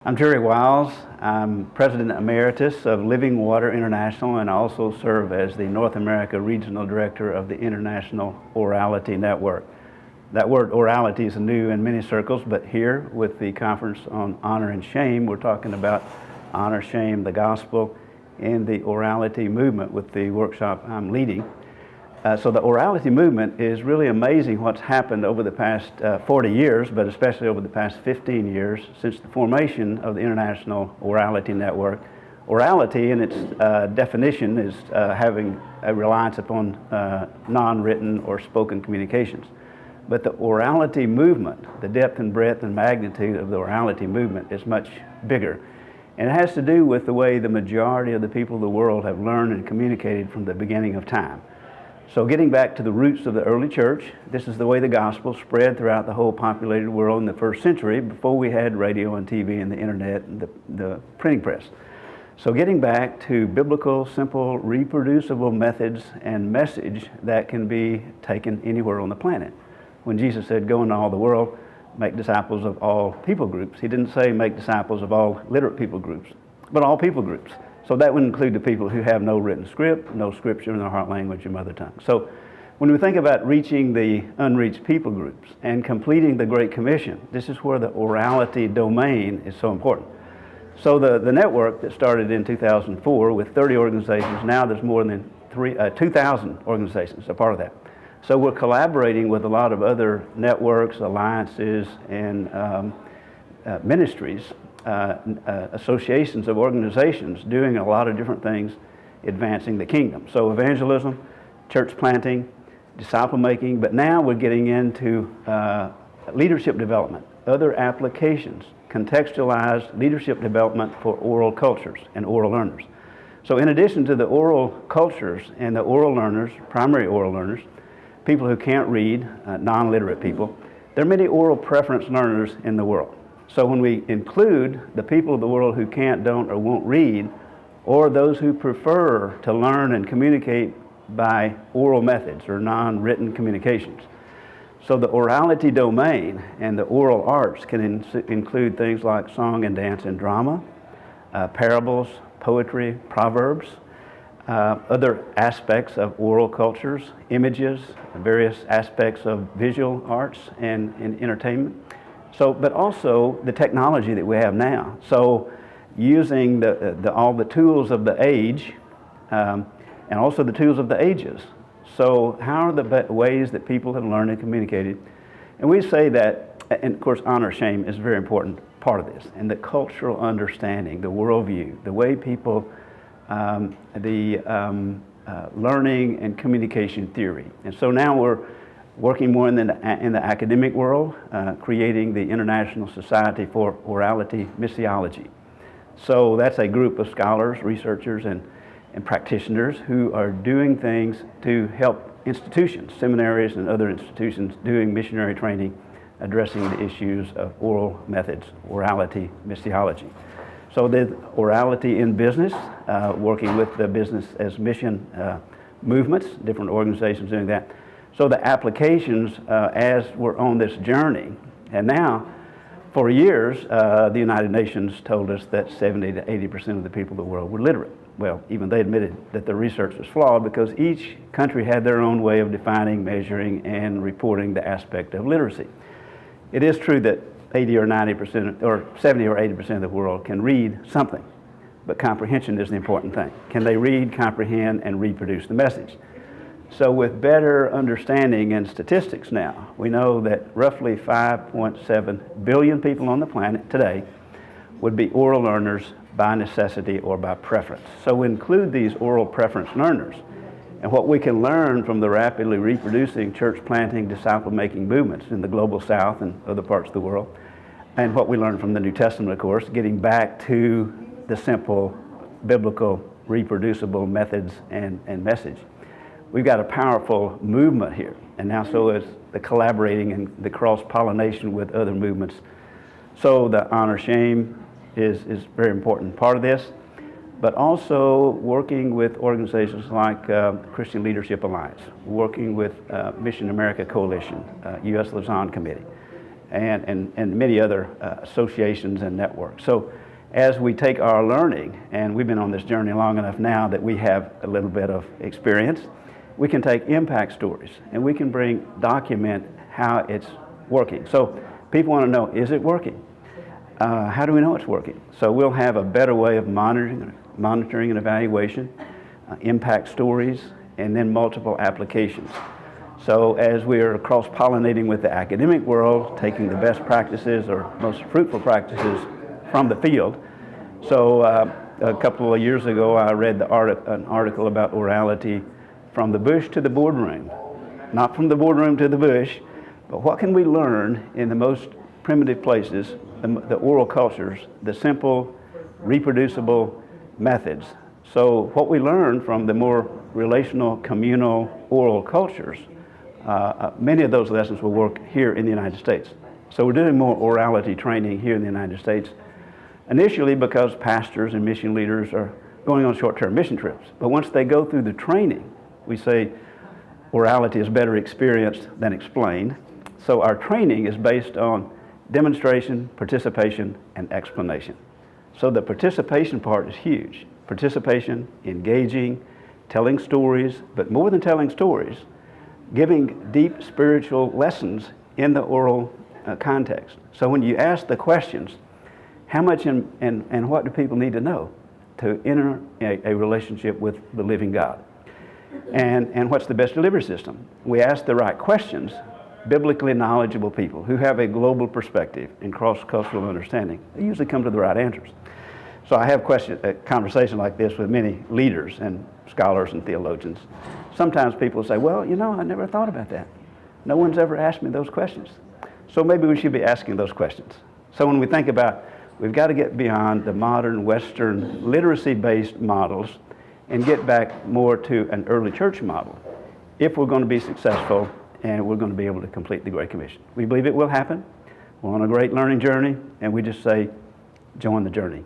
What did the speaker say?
I'm Jerry Wiles. I'm President Emeritus of Living Water International, and I also serve as the North America Regional Director of the International Orality Network. That word orality is new in many circles, but here with the conference on honor and shame, we're talking about honor, shame, the gospel, and the orality movement with the workshop I'm leading. So the orality movement is really amazing what's happened over the past 40 years, but especially over the past 15 years since the formation of the International Orality Network. Orality, in its definition, is having a reliance upon non-written or spoken communications. But the orality movement, the depth and breadth and magnitude of the orality movement is much bigger. And it has to do with the way the majority of the people of the world have learned and communicated from the beginning of time. So getting back to the roots of the early church, this is the way the gospel spread throughout the whole populated world in the first century before we had radio and TV and the internet and the printing press. So getting back to biblical, simple, reproducible methods and message that can be taken anywhere on the planet. When Jesus said, go into all the world, make disciples of all people groups, he didn't say make disciples of all literate people groups, but all people groups. So that would include the people who have no written script, no scripture in their heart language or mother tongue. So when we think about reaching the unreached people groups and completing the Great Commission, this is where the orality domain is so important. So the network that started in 2004 with 30 organizations, now there's more than 2,000 organizations a part of that. So we're collaborating with a lot of other networks, alliances, and ministries, associations of organizations doing a lot of different things advancing the kingdom. So evangelism, church planting, disciple making, but now we're getting into leadership development, other applications, contextualized leadership development for oral cultures and oral learners. So in addition to the oral cultures and the oral learners, primary oral learners, people who can't read, non-literate people, there are many oral preference learners in the world. So when we include the people of the world who can't, don't, or won't read, or those who prefer to learn and communicate by oral methods or non-written communications. So the orality domain and the oral arts can include things like song and dance and drama, parables, poetry, proverbs, other aspects of oral cultures, images, various aspects of visual arts and entertainment. So, but also the technology that we have now. So using all the tools of the age and also the tools of the ages. So how are the ways that people have learned and communicated? And we say that, and of course honor shame is a very important part of this, and the cultural understanding, the worldview, the way people, learning and communication theory. And so now we're working more in the academic world, creating the International Society for Orality Missiology. So that's a group of scholars, researchers, and practitioners who are doing things to help institutions, seminaries and other institutions doing missionary training, addressing the issues of oral methods, orality missiology. So the orality in business, working with the business as mission movements, different organizations doing that. So the applications as we're on this journey, and now for years the United Nations told us that 70 to 80% of the people of the world were literate. Well, even they admitted that the research was flawed because each country had their own way of defining, measuring, and reporting the aspect of literacy. It is true that 80 or 90% or 70 or 80% of the world can read something, but comprehension is the important thing. Can they read, comprehend, and reproduce the message? So with better understanding and statistics now, we know that roughly 5.7 billion people on the planet today would be oral learners by necessity or by preference. So we include these oral preference learners. And what we can learn from the rapidly reproducing church planting, disciple making movements in the global south and other parts of the world, and what we learn from the New Testament, of course, getting back to the simple, biblical, reproducible methods and message. We've got a powerful movement here, and now so is the collaborating and the cross-pollination with other movements. So the honor shame is a very important part of this, but also working with organizations like Christian Leadership Alliance, working with Mission America Coalition, U.S. Lausanne Committee, and many other associations and networks. So as we take our learning, and we've been on this journey long enough now that we have a little bit of experience, we can take impact stories and we can document how it's working. So people want to know, is it working? How do we know it's working? So we'll have a better way of monitoring and evaluation, impact stories, and then multiple applications. So as we are cross-pollinating with the academic world, taking the best practices or most fruitful practices from the field. So a couple of years ago, I read an article about orality from the bush to the boardroom. Not from the boardroom to the bush, but what can we learn in the most primitive places, the oral cultures, the simple, reproducible methods. So what we learn from the more relational, communal, oral cultures, many of those lessons will work here in the United States. So we're doing more orality training here in the United States, initially because pastors and mission leaders are going on short-term mission trips. But once they go through the training, we say orality is better experienced than explained. So our training is based on demonstration, participation, and explanation. So the participation part is huge. Participation, engaging, telling stories, but more than telling stories, giving deep spiritual lessons in the oral context. So when you ask the questions, how much and what do people need to know to enter a relationship with the living God? And what's the best delivery system? We ask the right questions. Biblically knowledgeable people who have a global perspective and cross-cultural understanding, they usually come to the right answers. So I have a conversation like this with many leaders and scholars and theologians. Sometimes people say, well, you know, I never thought about that. No one's ever asked me those questions. So maybe we should be asking those questions. So when we think about, we've got to get beyond the modern Western literacy-based models and get back more to an early church model if we're going to be successful and we're going to be able to complete the Great Commission. We believe it will happen. We're on a great learning journey, and we just say, join the journey.